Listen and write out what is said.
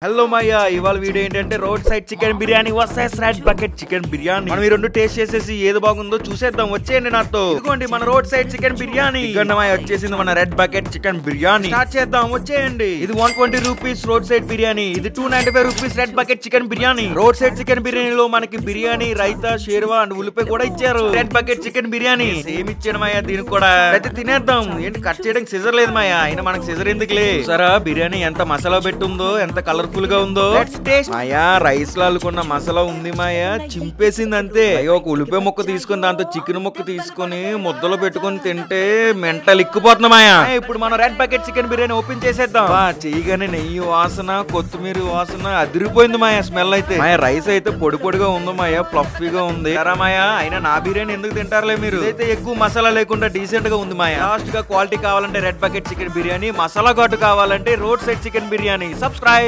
Hello మాయా ఇవాళ video ఏంటంటే road side chicken biryani versus red bucket chicken biryani. మనం ఈ రెండు టేస్ట్ చేసేసి ఏది బాగుందో చూసేద్దాం. వచ్చేయండి నాతో. ఇదిగోండి మన రోడ్ సైడ్ చికెన్ బిర్యానీ. ఇక్కడ మాయ వచ్చేసింది మన red bucket chicken biryani. Start చేద్దాం. వచ్చేయండి. ఇది 120 రూపీస్ రోడ్ సైడ్ బిర్యానీ. ఇది 295 rupees red bucket chicken biryani. Road side chicken బిర్యానీలో మనకి బిర్యానీ, రైతా, షేర్వా అండ్ ఉల్లిపాయ కూడా ఇచ్చారు. Red bucket chicken biryani same ఇచ్చాడు మాయా. దీనికి కూడా అయితే తినేద్దాం. ఏంటి కట్ చేయడానికి సిజర్ లేదు మాయా. అయినా మనకి సిజర్ ఎందుకులే. సరే బిర్యానీ ఎంత మసాలా పెట్టుందో, ఎంత కలర్ఫుల్ గా ఉందో. మాయా రైస్ లో అల్లుకున్న మసాలా ఉంది మాయా. చింపేసింది అంతే. అయ్యో ఒక ఉల్లిపాయ ముక్క తీసుకుని దాంతో చికెన్ ముక్క తీసుకుని ముద్దలో పెట్టుకుని తింటే మెంటల్ ఇక్కుపోతుంది మాయా. ఇప్పుడు మనం red bucket chicken biryani open చేసేద్దాం. చేయగానే నెయ్యి వాసన, కొత్తిమీర వాసన అదిరిపోయింది మాయా. స్మెల్ అయితే మాయా. రైస్ అయితే పొడి పొడిగా ఉంది మాయా. ఫ్లఫీగా ఉంది మాయా. అయినా నా బిర్యానీ ఎందుకు తింటారులే మీరు. అయితే ఎక్కువ మసాలా లేకుండా డీసెంట్ గా ఉంది మాయా. లాస్ట్ గా క్వాలిటీ కావాలంటే red bucket chicken biryani, masala ఘాటు కావాలంటే road side chicken biryani. Subscribe.